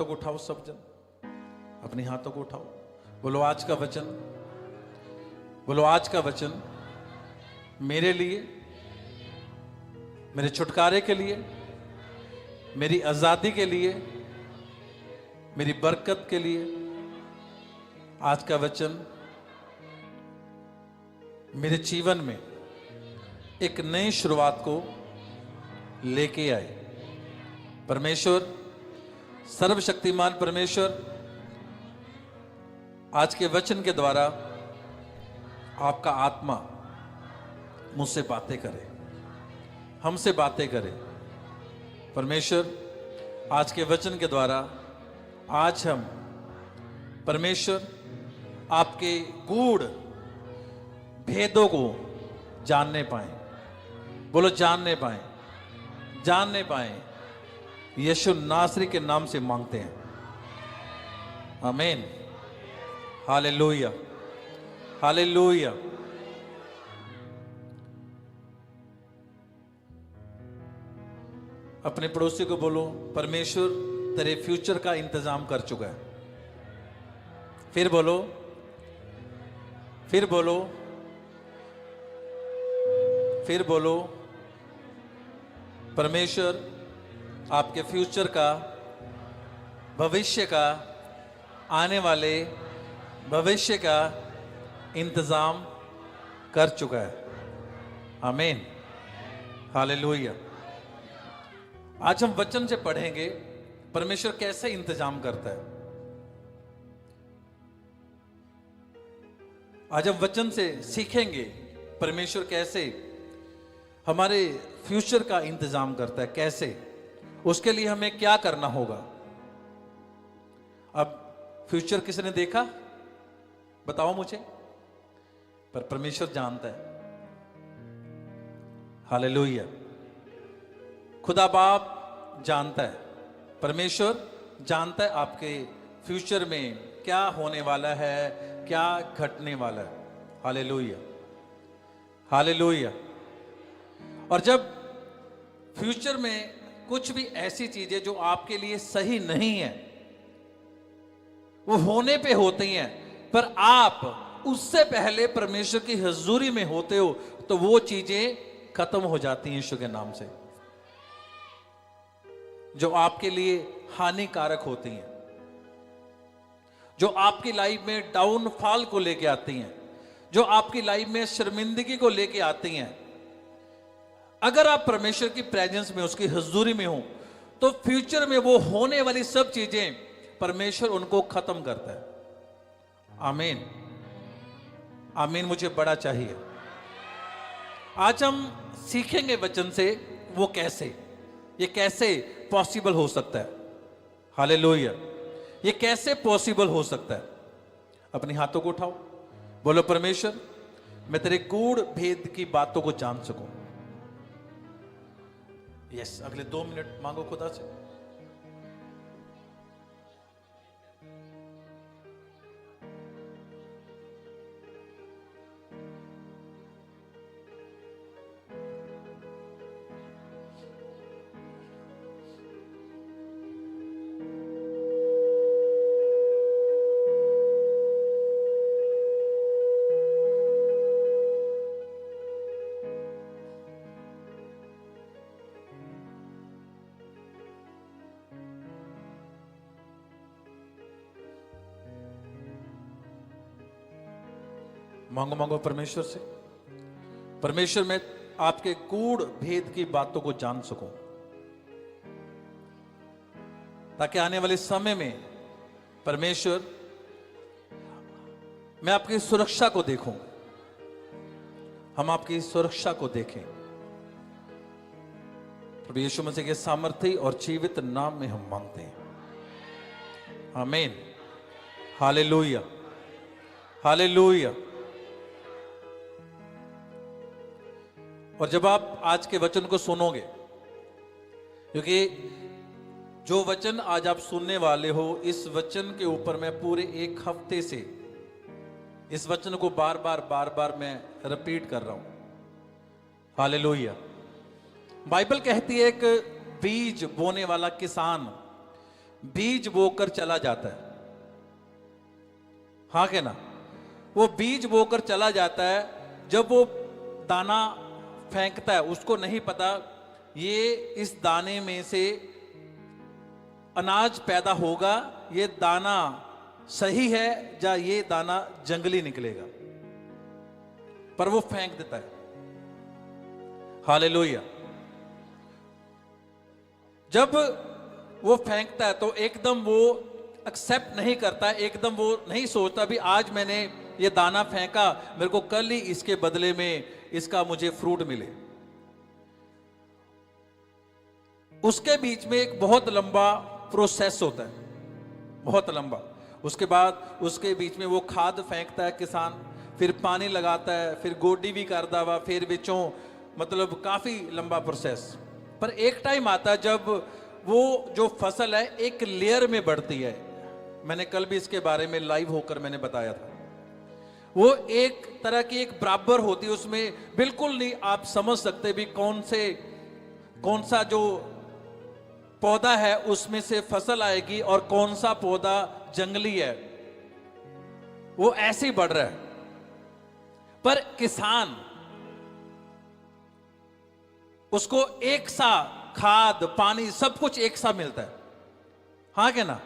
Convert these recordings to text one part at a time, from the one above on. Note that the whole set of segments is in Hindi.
हाथों को उठाओ सब जन, अपने हाथों को उठाओ। बोलो आज का वचन, बोलो आज का वचन मेरे लिए, मेरे छुटकारे के लिए, मेरी आजादी के लिए, मेरी बरकत के लिए। आज का वचन मेरे जीवन में एक नई शुरुआत को लेके आए। परमेश्वर, सर्वशक्तिमान परमेश्वर, आज के वचन के द्वारा आपका आत्मा मुझसे बातें करे, हमसे बातें करे। परमेश्वर, आज के वचन के द्वारा आज हम परमेश्वर आपके गूढ़ भेदों को जानने पाए। बोलो जानने पाए, जानने पाए। यीशु नासरी के नाम से मांगते हैं, आमीन। Hallelujah, hallelujah. अपने पड़ोसी को बोलो, परमेश्वर तेरे फ्यूचर का इंतजाम कर चुका है। फिर बोलो, फिर बोलो, फिर बोलो, परमेश्वर आपके फ्यूचर का, भविष्य का, आने वाले भविष्य का इंतजाम कर चुका है। आमीन, हालेलुया। आज हम वचन से पढ़ेंगे परमेश्वर कैसे इंतजाम करता है। आज हम वचन से सीखेंगे परमेश्वर कैसे हमारे फ्यूचर का इंतजाम करता है, कैसे, उसके लिए हमें क्या करना होगा। अब फ्यूचर किसने देखा बताओ मुझे, पर परमेश्वर जानता है। हालेलुया। खुदा बाप जानता है, परमेश्वर जानता है आपके फ्यूचर में क्या होने वाला है, क्या घटने वाला है। Hallelujah, hallelujah. और जब फ्यूचर में कुछ भी ऐसी चीजें जो आपके लिए सही नहीं है, वो होने पे होती हैं, पर आप उससे पहले परमेश्वर की हजूरी में होते हो, तो वो चीजें खत्म हो जाती हैं यीशु के नाम से, जो आपके लिए हानिकारक होती हैं, जो आपकी लाइफ में डाउनफॉल को लेके आती हैं, जो आपकी लाइफ में शर्मिंदगी को लेके आती हैं। अगर आप परमेश्वर की प्रेजेंस में, उसकी हजूरी में हो, तो फ्यूचर में वो होने वाली सब चीजें परमेश्वर उनको खत्म करता है। आमीन, आमीन। मुझे बड़ा चाहिए। आज हम सीखेंगे वचन से वो कैसे, ये कैसे पॉसिबल हो सकता है। हालेलुया, ये कैसे पॉसिबल हो सकता है। अपने हाथों को उठाओ, बोलो परमेश्वर मैं तेरे गूढ़ भेद की बातों को जान सकूं। यस, अगले 2 मिनट मांगो खुदा से। मांगो मांगो परमेश्वर से, परमेश्वर मैं आपके गूढ़ भेद की बातों को जान सकूं, ताकि आने वाले समय में परमेश्वर मैं आपकी सुरक्षा को देखूं, हम आपकी सुरक्षा को देखें। प्रभु यीशु मसीह के सामर्थ्य और जीवित नाम में हम मांगते हैं, आमीन। Hallelujah, hallelujah. और जब आप आज के वचन को सुनोगे, क्योंकि जो वचन आज आप सुनने वाले हो, इस वचन के ऊपर मैं पूरे 1 हफ्ते से इस वचन को बार बार मैं रिपीट कर रहा हूं। हालेलुया। बाइबल कहती है एक बीज बोने वाला किसान बीज बोकर चला जाता है, हाँ के ना? वो बीज बोकर चला जाता है। जब वो दाना फेंकता है, उसको नहीं पता ये इस दाने में से अनाज पैदा होगा, ये दाना सही है या ये दाना जंगली निकलेगा, पर वो फेंक देता है। हालेलुया। जब वो फेंकता है तो एकदम वो एक्सेप्ट नहीं करता, एकदम वो नहीं सोचता भी आज मैंने ये दाना फेंका, मेरे को कल ही इसके बदले में इसका मुझे फ्रूट मिले। उसके बीच में एक बहुत लंबा प्रोसेस होता है, बहुत लंबा। उसके बाद उसके बीच में वो खाद फेंकता है किसान, फिर पानी लगाता है, फिर गोडी भी कर दावा, फिर बिचों, मतलब काफी लंबा प्रोसेस। पर एक टाइम आता है जब वो जो फसल है एक लेयर में बढ़ती है। मैंने कल भी इसके बारे में लाइव होकर मैंने बताया था। वो एक तरह की एक बराबर होती है, उसमें बिल्कुल नहीं आप समझ सकते भी कौन सा जो पौधा है उसमें से फसल आएगी और कौन सा पौधा जंगली है, वो ऐसे ही बढ़ रहा है। पर किसान उसको एक सा खाद पानी सब कुछ एक सा मिलता है, हाँ क्या ना?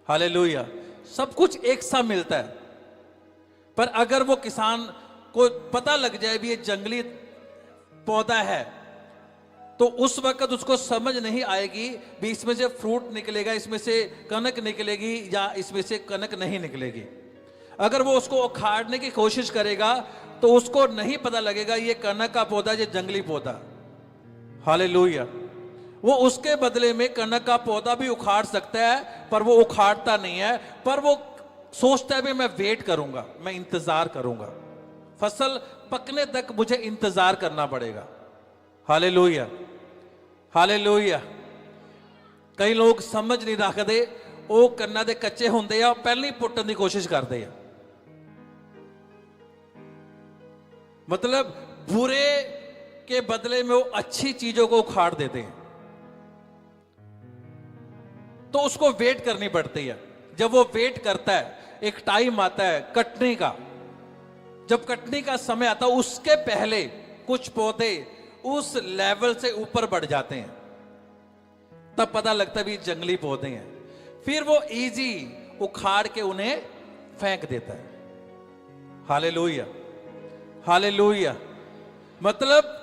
हालेलुया। सब कुछ एक सा मिलता है। पर अगर वो किसान को पता लग जाए भी ये जंगली पौधा है, तो उस वक्त उसको समझ नहीं आएगी भी इसमें से फ्रूट निकलेगा, इसमें से कनक निकलेगी या इसमें से कनक नहीं निकलेगी। अगर वो उसको उखाड़ने की कोशिश करेगा तो उसको नहीं पता लगेगा ये कनक का पौधा, ये जंगली पौधा। हालेलुया। वो उसके बदले में कनक का पौधा भी उखाड़ सकता है, पर वो उखाड़ता नहीं है, पर वो सोचता है भी मैं वेट करूंगा, मैं इंतजार करूंगा, फसल पकने तक मुझे इंतजार करना पड़ेगा। Hallelujah, hallelujah. कई लोग समझ नहीं रखते, वो कन्ना दे कच्चे होंदे आ, पहले ही पुट्टन की कोशिश करते हैं। मतलब बुरे के बदले में वो अच्छी चीजों को उखाड़ देते हैं, तो उसको वेट करनी पड़ती है। जब वो वेट करता है, एक टाइम आता है कटने का। जब कटने का समय आता है, उसके पहले कुछ पौधे उस लेवल से ऊपर बढ़ जाते हैं, तब पता लगता है भी जंगली पौधे हैं। फिर वो इजी उखाड़ के उन्हें फेंक देता है। Hallelujah, hallelujah. मतलब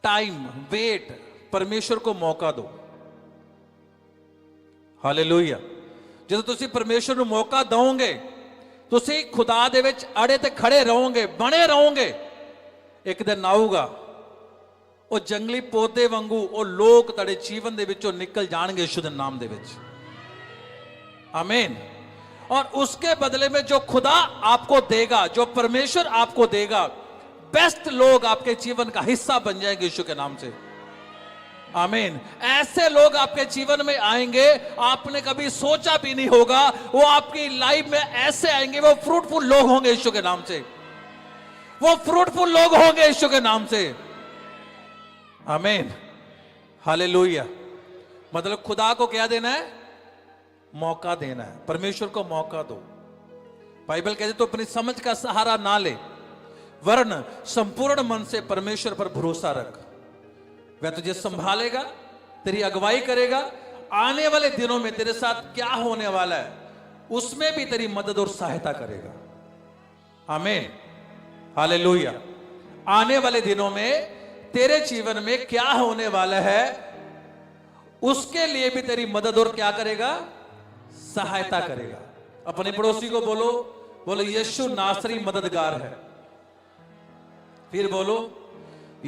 टाइम, वेट, परमेश्वर को मौका दो। ਹਾਲੇਲੂਇਆ। ਜਦੋਂ ਤੁਸੀਂ ਪਰਮੇਸ਼ਰ ਨੂੰ ਮੌਕਾ ਦਿਓਗੇ, ਤੁਸੀਂ ਖੁਦਾ ਦੇ ਵਿੱਚ ਅੜੇ ਤੇ ਖੜੇ ਰਹੋਗੇ, ਬਣੇ ਰਹੋਗੇ। ਇੱਕ ਦਿਨ ਆਊਗਾ, ਉਹ ਜੰਗਲੀ ਪੌਦੇ ਵਾਂਗੂ ਉਹ ਲੋਕ ਤੁਹਾਡੇ ਜੀਵਨ ਦੇ ਵਿੱਚੋਂ ਨਿਕਲ ਜਾਣਗੇ ਯਿਸੂ ਦੇ ਨਾਮ ਦੇ ਵਿੱਚ। आमीन। और उसके बदले में जो खुदा आपको देगा, जो परमेश्वर आपको देगा, बेस्ट लोग आपके जीवन का हिस्सा बन जाएंगे यीशु के नाम से। आमीन। ऐसे लोग आपके जीवन में आएंगे, आपने कभी सोचा भी नहीं होगा, वो आपकी लाइफ में ऐसे आएंगे, वो फ्रूटफुल लोग होंगे यीशु के नाम से। वो फ्रूटफुल लोग होंगे यीशु के नाम से। आमीन, हालेलुया। मतलब खुदा को क्या देना है? मौका देना है। परमेश्वर को मौका दो। बाइबल कहते तो अपनी समझ का सहारा ना ले, वरन संपूर्ण मन से परमेश्वर पर भरोसा रख, वह तुझे संभालेगा, तेरी अगुवाई करेगा। आने वाले दिनों में तेरे साथ क्या होने वाला है उसमें भी तेरी मदद और सहायता करेगा। आमीन, हालेलुया। आने वाले दिनों में तेरे जीवन में क्या होने वाला है उसके लिए भी तेरी मदद और क्या करेगा? सहायता करेगा। अपने पड़ोसी को बोलो, बोलो यीशु नासरी मददगार है। फिर बोलो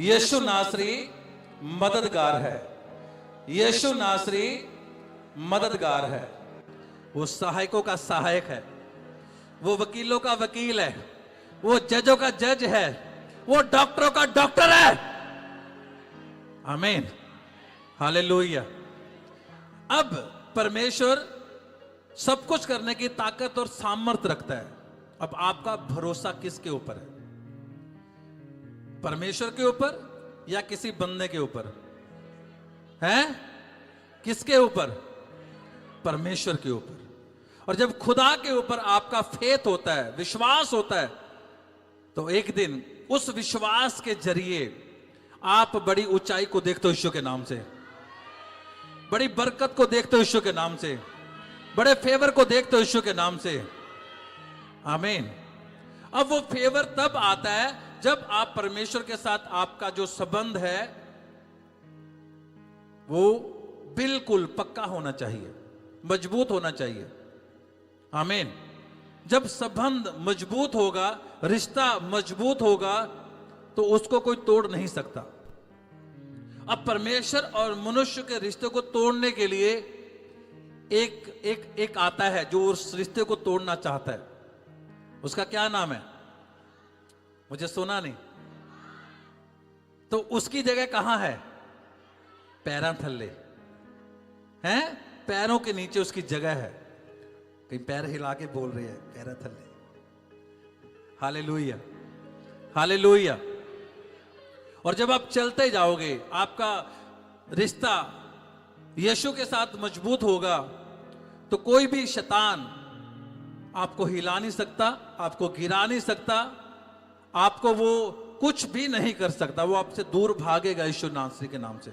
यीशु नासरी मददगार है। यीशु नासरी मददगार है। वो सहायकों का सहायक है, वो वकीलों का वकील है, वो जजों का जज है, वो डॉक्टरों का डॉक्टर है। आमीन, हालेलुया। अब परमेश्वर सब कुछ करने की ताकत और सामर्थ्य रखता है। अब आपका भरोसा किसके ऊपर है? परमेश्वर के ऊपर या किसी बंदे के ऊपर है? किसके ऊपर? परमेश्वर के ऊपर। और जब खुदा के ऊपर आपका फेथ होता है, विश्वास होता है, तो एक दिन उस विश्वास के जरिए आप बड़ी ऊंचाई को देखते हो यीशु के नाम से, बड़ी बरकत को देखते हो यीशु के नाम से, बड़े फेवर को देखते हो यीशु के नाम से। आमीन। अब वो फेवर तब आता है जब आप परमेश्वर के साथ आपका जो संबंध है वो बिल्कुल पक्का होना चाहिए, मजबूत होना चाहिए। आमीन। जब संबंध मजबूत होगा, रिश्ता मजबूत होगा, तो उसको कोई तोड़ नहीं सकता। अब परमेश्वर और मनुष्य के रिश्ते को तोड़ने के लिए एक आता है जो उस रिश्ते को तोड़ना चाहता है। उसका क्या नाम है? मुझे सुना नहीं। तो उसकी जगह कहां है? पैरों थल्ले हैं, पैरों के नीचे उसकी जगह है। कहीं पैर हिला के बोल रही है, पैरों थल्ले। Hallelujah, hallelujah. और जब आप चलते जाओगे, आपका रिश्ता यीशु के साथ मजबूत होगा, तो कोई भी शैतान आपको हिला नहीं सकता, आपको गिरा नहीं सकता, आपको वो कुछ भी नहीं कर सकता। वो आपसे दूर भागेगा यीशु नासरी के नाम से।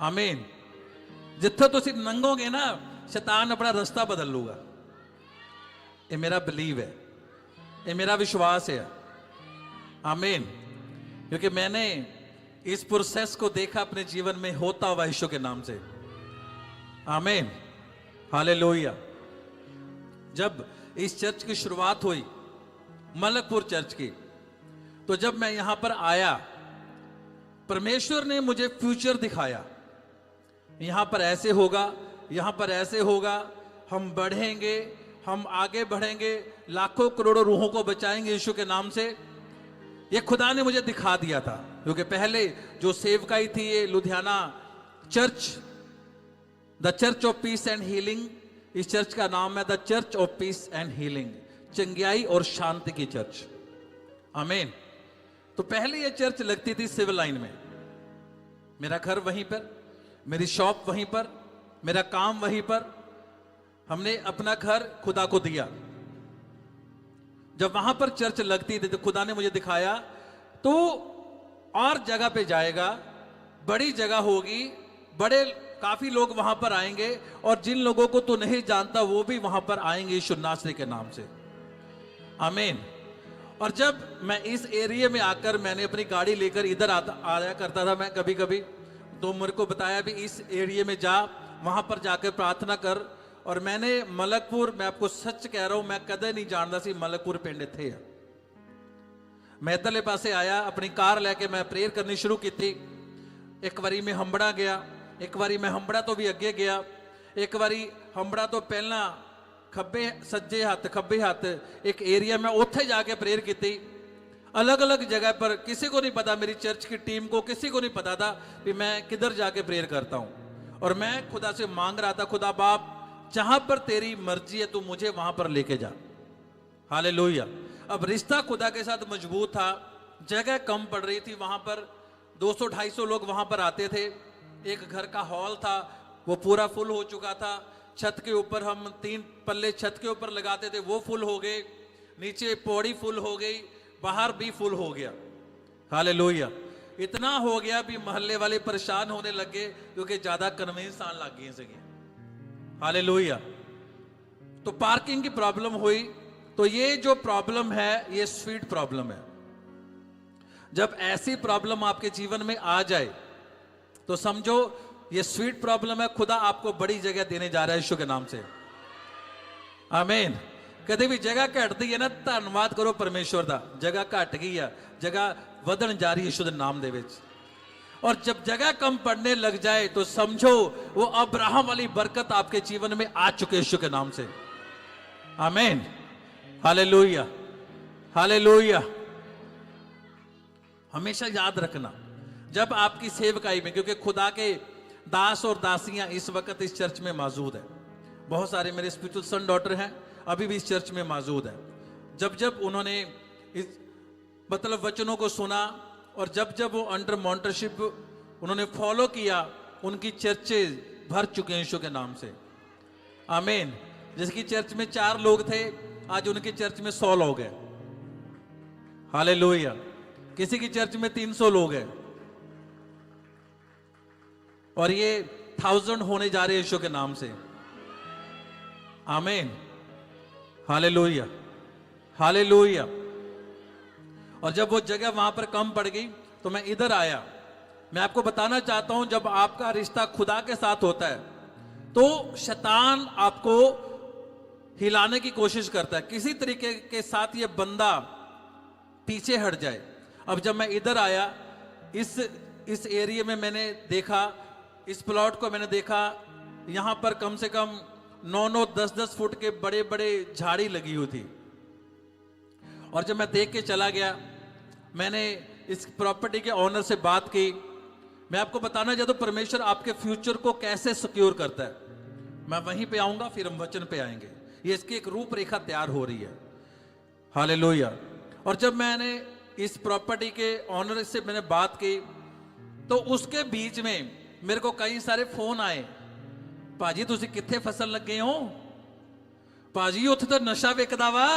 आमीन। जिथे तुसी नंगोगे ना, शैतान अपना रास्ता बदल लूगा। ये मेरा बिलीव है, ये मेरा विश्वास है। आमीन। क्योंकि मैंने इस प्रोसेस को देखा अपने जीवन में होता हुआ यीशु के नाम से। आमीन, हालेलुया। जब इस चर्च की शुरुआत हुई, मलकपुर चर्च की, तो जब मैं यहां पर आया, परमेश्वर ने मुझे फ्यूचर दिखाया। यहां पर ऐसे होगा, यहां पर ऐसे होगा, हम बढ़ेंगे, हम आगे बढ़ेंगे, लाखों करोड़ों रूहों को बचाएंगे यीशु के नाम से। ये खुदा ने मुझे दिखा दिया था। क्योंकि पहले जो सेवकाई थी, ये Ludhiana church, the church of peace and healing, इस चर्च का नाम है the church of peace and healing, चंगियाई और शांति की चर्च। आमीन। तो पहले ये चर्च लगती थी सिविल लाइन में। मेरा घर वहीं पर, मेरी शॉप वहीं पर, मेरा काम वहीं पर। हमने अपना घर खुदा को दिया। जब वहां पर चर्च लगती थी तो खुदा ने मुझे दिखाया, तो और जगह पे जाएगा, बड़ी जगह होगी, बड़े काफी लोग वहां पर आएंगे, और जिन लोगों को तू नहीं जानता वो भी वहां पर आएंगे यीशु नासरी के नाम से। आमीन। और जब मैं इस एरिया में आकर, मैंने अपनी गाड़ी लेकर इधर आया करता था मैं कभी कभी, तो मेरे को बताया भी इस एरिया में जा, वहां पर जाकर प्रार्थना कर। और मैंने मलकपुर, मैं आपको सच कह रहा हूं, मैं कदे नहीं जानता सी मलकपुर पिंड थे। मैं इधरले पासे आया, अपनी कार लेके मैं प्रेयर करनी शुरू की थी। एक बारी मैं हंबड़ा गया, एक बारी मैं हंबड़ा तो भी अगे गया, एक बारी हंबड़ा तो पहला खब्बे सज्जे हाथ खब्बे हाथ एक एरिया में उत्थे जाके प्रेयर की थी। अलग अलग जगह पर, किसी को नहीं पता, मेरी चर्च की टीम को किसी को नहीं पता था कि मैं किधर जाके प्रेयर करता हूं। और मैं खुदा से मांग रहा था, खुदा बाप जहां पर तेरी मर्जी है तू मुझे वहां पर लेके जा। हालेलुया। अब रिश्ता खुदा के साथ मजबूत था, जगह कम पड़ रही थी, वहां पर 200-250 लोग वहां पर आते थे। एक घर का हॉल था, वो पूरा फुल हो चुका था। छत के ऊपर हम 3 पल्ले छत के ऊपर लगाते थे, वो फुल हो गए। नीचे पौड़ी फुल हो गई, बाहर भी फुल हो गया। हालेलुया। इतना हो गया भी मोहल्ले वाले परेशान होने लगे, क्योंकि ज्यादा कन्वेंस आने लग गई सही। हालेलुया। तो पार्किंग की प्रॉब्लम हुई। तो ये जो प्रॉब्लम है, ये स्वीट प्रॉब्लम है। जब ऐसी प्रॉब्लम आपके जीवन में आ जाए तो समझो ये स्वीट प्रॉब्लम है, खुदा आपको बड़ी जगह देने जा रहा है यीशु के नाम से। आमीन। कदे भी जगह घटती है ना, धन्यवाद करो परमेश्वर दा, जगह घट गई है, जगह वधन जा रही है यीशु दे नाम दे विच। और जब जगह कम पड़ने लग जाए तो समझो वो अब्राहम वाली बरकत आपके जीवन में आ चुके यीशु के नाम से। आमीन, हालेलुया, हालेलुया। हमेशा याद रखना, जब आपकी सेवकाई में, क्योंकि खुदा के दास और दासियां इस वक्त इस चर्च में मौजूद है, बहुत सारे मेरे स्पिरिचुअल सन डॉटर हैं अभी भी इस चर्च में मौजूद है। जब जब उन्होंने इस मतलब वचनों को सुना और जब जब वो अंडर मॉन्टरशिप उन्होंने फॉलो किया, उनकी चर्चें भर चुके हैं यीशु के नाम से। आमीन। जिसकी चर्च में 4 लोग थे, आज उनकी चर्च में 100 लोग हैं। हालेलुया। किसी की चर्च में 300 लोग हैं, और ये 1000 होने जा रहे हैं यीशु के नाम से। आमीन। Hallelujah, hallelujah. और जब वो जगह वहां पर कम पड़ गई तो मैं इधर आया। मैं आपको बताना चाहता हूं, जब आपका रिश्ता खुदा के साथ होता है तो शैतान आपको हिलाने की कोशिश करता है, किसी तरीके के साथ ये बंदा पीछे हट जाए। अब जब मैं इधर आया, इस एरिया में मैंने देखा, इस प्लॉट को मैंने देखा, यहां पर कम से कम 9-9, 10-10 फुट के बड़े बड़े झाड़ी लगी हुई थी। और जब मैं देख के चला गया, मैंने इस प्रॉपर्टी के ऑनर से बात की। मैं आपको बताना चाहता हूं परमेश्वर आपके फ्यूचर को कैसे सिक्योर करता है। मैं वहीं पे आऊंगा, फिर हम वचन पे आएंगे। ये इसकी एक रूपरेखा तैयार हो रही है। हालेलुया। और जब मैंने इस प्रॉपर्टी के ऑनर से मैंने बात की, तो उसके बीच में मेरे को कई सारे फोन आए, भाजी तुसी कित्थे फसल लगे हो, भाजी उत्थे तो नशा विकदा वा,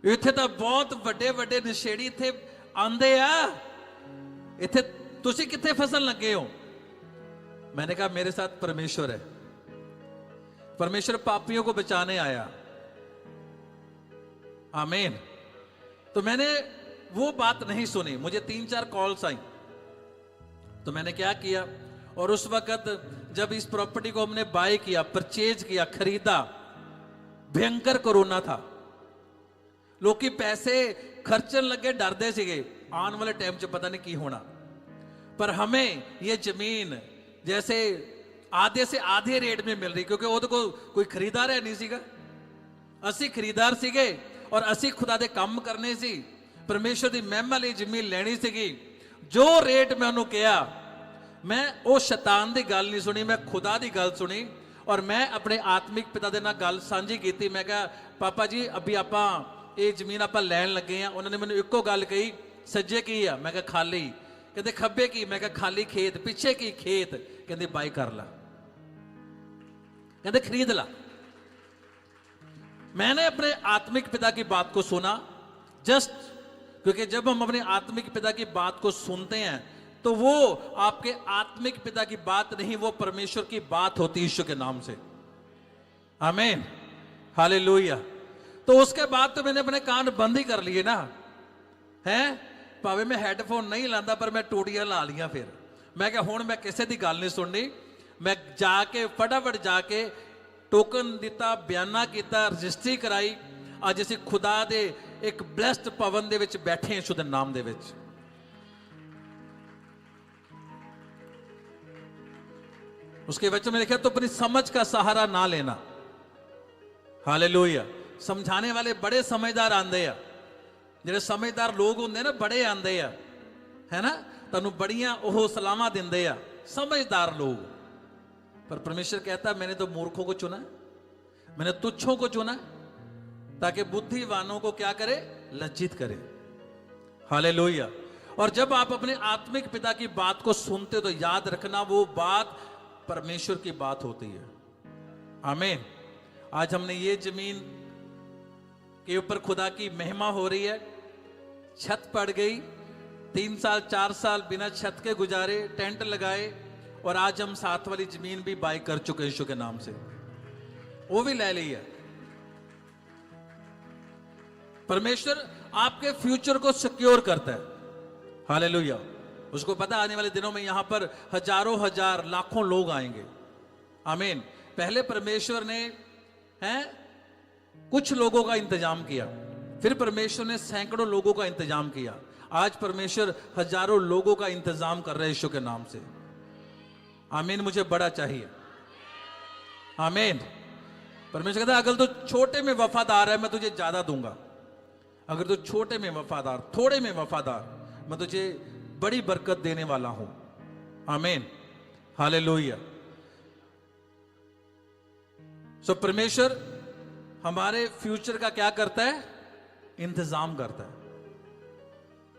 इत्थे तो बहुत ਵੱਡੇ ਵੱਡੇ नशेड़ी इत्थे आंदे आ, इत्थे तुसी कित्थे फसल लगे हो। मैंने कहा मेरे साथ परमेश्वर है, परमेश्वर पापियों को बचाने आया। आमीन। तो मैंने वो बात नहीं सुनी, मुझे 3-4 कॉल्स आई। तो मैंने क्या किया, और उस वक्त जब इस प्रॉपर्टी को हमने बाय किया, परचेज किया, खरीदा, भयंकर कोरोना था। लोग की पैसे खर्चन लगे, डरदे सीगे आने वाले टाइम च पता नहीं की होना। पर हमें ये जमीन जैसे आधे से आधे रेट में मिल रही, क्योंकि वो तो कोई खरीदार है नहीं सीगा, असी खरीदार सीगे और असी खुदा दे काम करने सी, परमेश्वर दी महिमा लई जमीन लेनी सीगी। जो रेट मैं उन्होंने कहा, मैं वो शैतान दी गल नहीं सुनी, मैं खुदा दी गल सुनी। और मैं अपने आत्मिक पिता दे नाल गल सांझी कीती। मैं कहा पापा जी अभी आपां ये जमीन आपां लैण लगे हैं। उन्होंने मैंने इक्को गल कही, सज्जे की आ, मैं कहा खाली, कहते खब्बे की, मैं कहा खाली खेत, पीछे की खेत, कहते बाई कर ला, कहते खरीद ला। मैंने अपने आत्मिक पिता की बात को सुना, जस्ट क्योंकि जब हम अपने आत्मिक पिता की बात को सुनते हैं तो वो आपके आत्मिक पिता की बात नहीं, वो परमेश्वर की बात होती है यीशु के नाम से। आमीन। हालेलुया। तो उसके बाद तो मैंने अपने कान बंद ही कर लिए ना, हैं भावे मैं हेडफोन नहीं लांदा, पर मैं टूटियां ला लिया। फिर मैं क्या हुण मैं किसी की गल नहीं सुननी, मैं जाके फटाफट जाके टोकन दिता, बयाना किया, रजिस्ट्री कराई। अज असीं खुदा दे एक ब्लेस्ड भवन दे विच बैठे हैं शुद्ध नाम दे विच। उसके वचन में लिखा तो अपनी समझ का सहारा ना लेना। हालेलुया। समझाने वाले बड़े समझदार आंदे आ, जिहड़े समझदार लोग होंदे ना बड़े आंदे आ, है ना, तुहानूं बड़ियां ओह सलाहां दिंदे आ समझदार लोग। पर परमेश्वर कहता मैंने तो मूर्खों को चुना, मैंने तुच्छों को चुना, ताकि बुद्धिवानों को क्या करे, लज्जित करे। हालेलुया। और जब आप अपने आत्मिक पिता की बात को सुनते हो तो याद रखना वो बात परमेश्वर की बात होती है। आमीन। आज हमने ये जमीन के ऊपर खुदा की महिमा हो रही है। छत पड़ गई, 3 साल 4 साल बिना छत के गुजारे, टेंट लगाए, और आज हम साथ वाली जमीन भी बाय कर चुके यीशु के नाम से, वो भी ले ली है। परमेश्वर आपके फ्यूचर को सिक्योर करता है। हालेलुया। उसको पता आने वाले दिनों में यहां पर हजारों हजार लाखों लोग आएंगे। आमीन। पहले परमेश्वर ने कुछ लोगों का इंतजाम किया, फिर परमेश्वर ने सैकड़ों लोगों का इंतजाम किया, आज परमेश्वर हजारों लोगों का इंतजाम कर रहे हैं यीशु के नाम से। आमीन। मुझे बड़ा चाहिए। आमीन। परमेश्वर कहता है अगर तो छोटे में वफादार है मैं तुझे ज्यादा दूंगा, अगर तो छोटे में वफादार, थोड़े में वफादार, मैं तुझे बड़ी बरकत देने वाला हूं। आमीन। हालेलुया। सो परमेश्वर हमारे फ्यूचर का क्या करता है, इंतजाम करता है।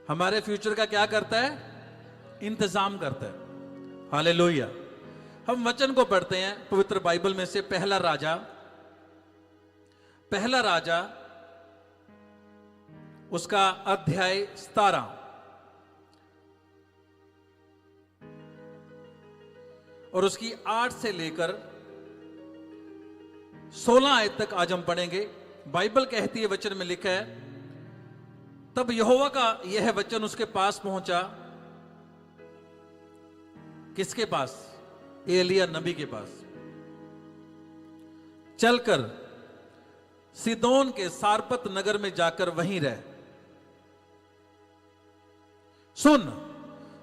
हमारे फ्यूचर का क्या करता है, इंतजाम करता है। हालेलुया। हम वचन को पढ़ते हैं पवित्र बाइबल में से पहला राजा उसका अध्याय 17 और उसकी 8 से लेकर 16 आयत तक आज हम पढ़ेंगे। बाइबल कहती है, वचन में लिखा है, तब यहोवा का यह वचन उसके पास पहुंचा। किसके पास? एलिया नबी के पास। चलकर सिदोन के सारपत नगर में जाकर वहीं रह। सुन,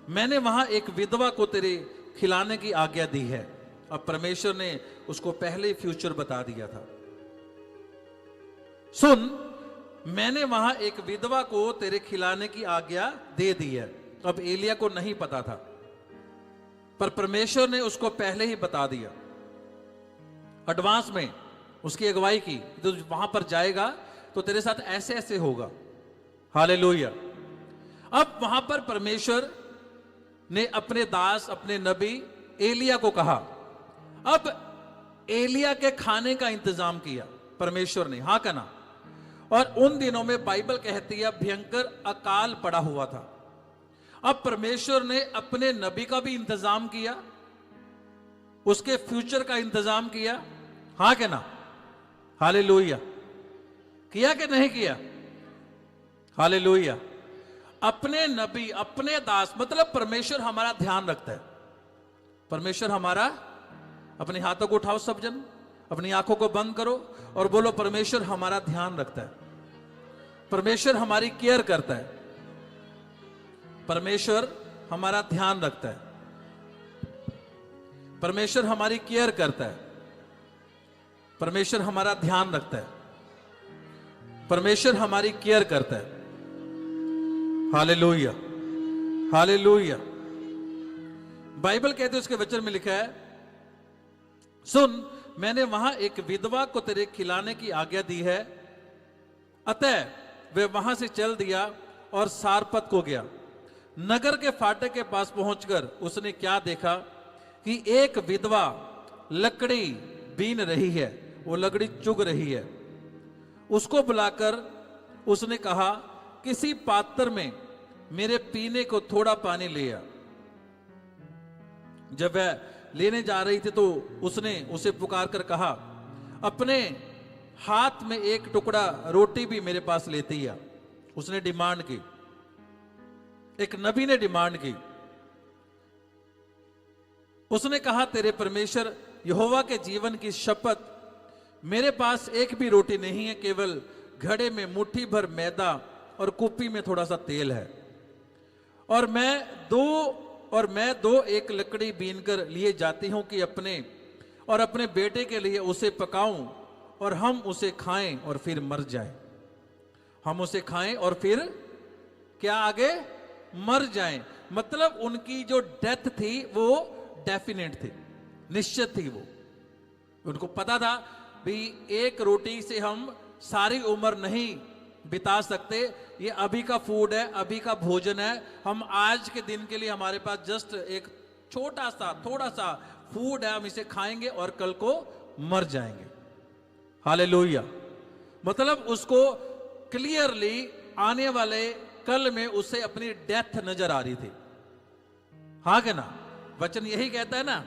मैंने वहां एक विधवा को तेरे खिलाने की आज्ञा दी है। अब परमेश्वर ने उसको पहले ही फ्यूचर बता दिया था। सुन, मैंने वहां एक विधवा को तेरे खिलाने की आज्ञा दे दी है। अब एलिया को नहीं पता था, पर परमेश्वर ने उसको पहले ही बता दिया, एडवांस में उसकी अगुवाई की। तो वहां पर जाएगा तो तेरे साथ ऐसे ऐसे होगा। हालेलुया। अब वहां पर परमेश्वर ने अपने दास, अपने नबी एलिया को कहा। अब एलिया के खाने का इंतजाम किया परमेश्वर ने, हाँ कहना। और उन दिनों में बाइबल कहती है भयंकर अकाल पड़ा हुआ था। अब परमेश्वर ने अपने नबी का भी इंतजाम किया, उसके फ्यूचर का इंतजाम किया, हाँ कहना। हालेलुया। किया कि नहीं किया? हालेलुया। अपने नबी, अपने दास, मतलब परमेश्वर हमारा ध्यान रखता है। परमेश्वर हमारा, अपने हाथों को उठाओ सब जन, अपनी आंखों को बंद करो और बोलो, परमेश्वर हमारा ध्यान रखता है। परमेश्वर हमारी केयर करता है। परमेश्वर हमारा ध्यान रखता है। परमेश्वर हमारी केयर करता है। परमेश्वर हमारा ध्यान रखता है। परमेश्वर हमारी केयर करता है। Hallelujah, hallelujah. बाइबल कहते हैं, उसके वचन में लिखा है, सुन, मैंने वहां एक विधवा को तेरे खिलाने की आज्ञा दी है। अतः वे वहां से चल दिया और सारपत को गया। नगर के फाटक के पास पहुंचकर उसने क्या देखा कि एक विधवा लकड़ी बीन रही है, वो लकड़ी चुग रही है। उसको बुलाकर उसने कहा, किसी पात्र में मेरे पीने को थोड़ा पानी ले आ। जब वह लेने जा रही थी तो उसने उसे पुकार कर कहा, अपने हाथ में एक टुकड़ा रोटी भी मेरे पास लेती आ। उसने डिमांड की, एक नबी ने डिमांड की। उसने कहा, तेरे परमेश्वर यहोवा के जीवन की शपथ, मेरे पास एक भी रोटी नहीं है, केवल घड़े में मुट्ठी भर मैदा और कुप्पी में थोड़ा सा तेल है। और मैं दो एक लकड़ी बीनकर लिए जाती हूं कि अपने और अपने बेटे के लिए उसे पकाऊं और हम उसे खाएं और फिर मर जाएं। हम उसे खाएं और फिर क्या आगे? मर जाएं। मतलब उनकी जो डेथ थी वो डेफिनेट थी, निश्चित थी। वो उनको पता था भी एक रोटी से हम सारी उम्र नहीं बिता सकते। ये अभी का फूड है, अभी का भोजन है। हम आज के दिन के लिए हमारे पास जस्ट एक छोटा सा थोड़ा सा फूड है, हम इसे खाएंगे और कल को मर जाएंगे। हालेलुया। मतलब उसको क्लियरली आने वाले कल में उसे अपनी डेथ नजर आ रही थी, हाँ के ना। वचन यही कहता है ना,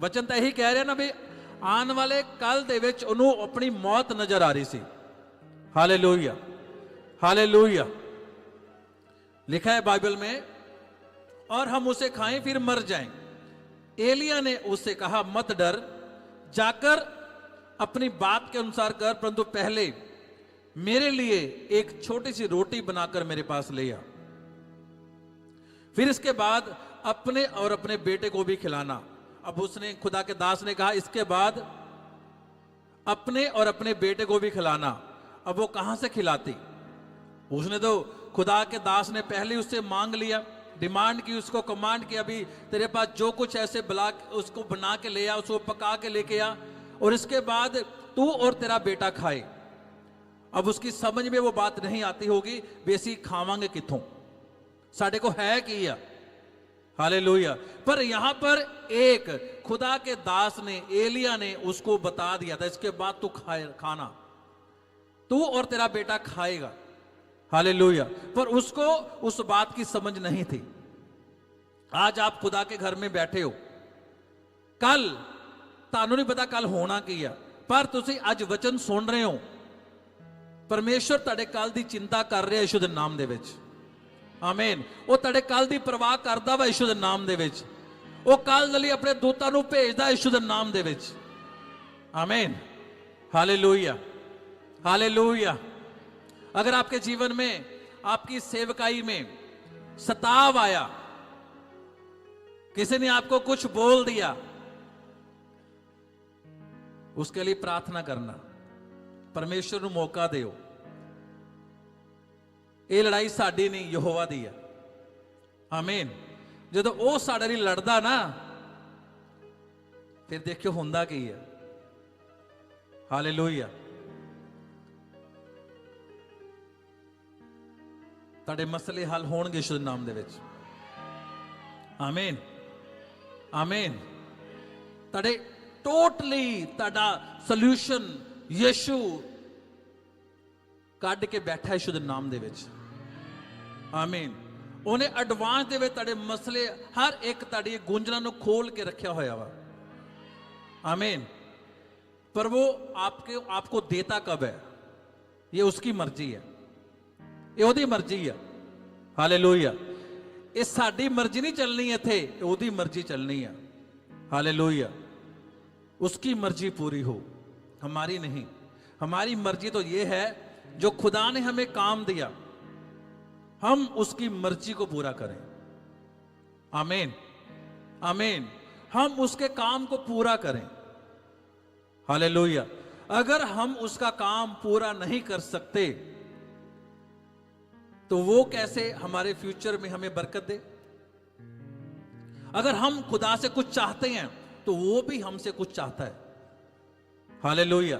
वचन तो यही कह रहे हैं ना भाई, आने वाले कल दे विच उन्हों अपनी मौत नजर आ रही सी। Hallelujah, hallelujah. लिखा है बाइबल में, और हम उसे खाएं फिर मर जाएं। एलिया ने उससे कहा, मत डर, जाकर अपनी बात के अनुसार कर, परंतु पहले मेरे लिए एक छोटी सी रोटी बनाकर मेरे पास ले आ। फिर इसके बाद अपने और अपने बेटे को भी खिलाना। अब उसने, खुदा के दास ने कहा, इसके बाद अपने और अपने बेटे को भी खिलाना। अब वो कहां से खिलाती? उसने तो, खुदा के दास ने पहले उससे मांग लिया, डिमांड की, उसको कमांड किया, अभी तेरे पास जो कुछ ऐसे उसको बना के ले आ, उसको पका के लेके आ, और इसके बाद तू और तेरा बेटा खाए। अब उसकी समझ में वो बात नहीं आती होगी, बेसी खावांगे किथों, साडे को है कि हालेलुया। पर यहां पर एक खुदा के दास ने, एलिया ने उसको बता दिया था, इसके बाद तू खाना, तू और तेरा बेटा खाएगा। हालेलुया। पर उसको उस बात की समझ नहीं थी। आज आप खुदा के घर में बैठे हो, कल तानू नहीं पता कल होना की है, पर तुसी आज वचन सुन रहे हो, परमेश्वर तुहाडे कल दी चिंता कर रहा यीशु दे नाम दे विच। आमीन। वो तुहाडे कल दी परवाह करदा वा यीशु दे नाम दे विच। वो कल लई अपने दूतां नूं भेजदा यीशु दे नाम दे विच। आमीन। Hallelujah, hallelujah. अगर आपके जीवन में, आपकी सेवकाई में सताव आया, किसी ने आपको कुछ बोल दिया, उसके लिए प्रार्थना करना, परमेश्वर ਨੂੰ मौका ਦਿਓ। ਇਹ ਲੜਾਈ ਸਾਡੀ ਨਹੀਂ, ਯਹੋਵਾ ਦੀ ਹੈ। ਆਮੀਨ। ਜਦੋਂ ਉਹ ਸਾਡੇ ਲਈ ਲੜਦਾ ਨਾ, ਫਿਰ ਦੇਖਿਓ ਹੁੰਦਾ ਕੀ ਹੈ। ਹਾਲੇਲੂਇਆ। ਤੁਹਾਡੇ ਮਸਲੇ ਹੱਲ ਹੋਣਗੇ ਯਿਸੂ ਦੇ ਨਾਮ ਦੇ ਵਿੱਚ। ਆਮੀਨ, ਆਮੀਨ। ਤੁਹਾਡੇ टोटली ताड़ा सोल्यूशन यीशु कढ़ के बैठा यीशु दे नाम दे विच। आमीन। उन्हें एडवांस दे विच ताड़े मसले हर एक ताड़ी गुंजना नूं खोल के रखा होया वा। आमीन। पर वो आपको देता कब है, ये उसकी मर्जी है, ये ओदी मर्जी है। हालेलुया। ये साडी मर्जी नहीं चलनी इत्थे, ओदी मर्जी चलनी है। हालेलुया। उसकी मर्जी पूरी हो, हमारी नहीं। हमारी मर्जी तो यह है जो खुदा ने हमें काम दिया, हम उसकी मर्जी को पूरा करें। आमीन, आमीन। हम उसके काम को पूरा करें। हालेलुया। अगर हम उसका काम पूरा नहीं कर सकते तो वो कैसे हमारे फ्यूचर में हमें बरकत दे। अगर हम खुदा से कुछ चाहते हैं तो वो भी हमसे कुछ चाहता है। हालेलुया।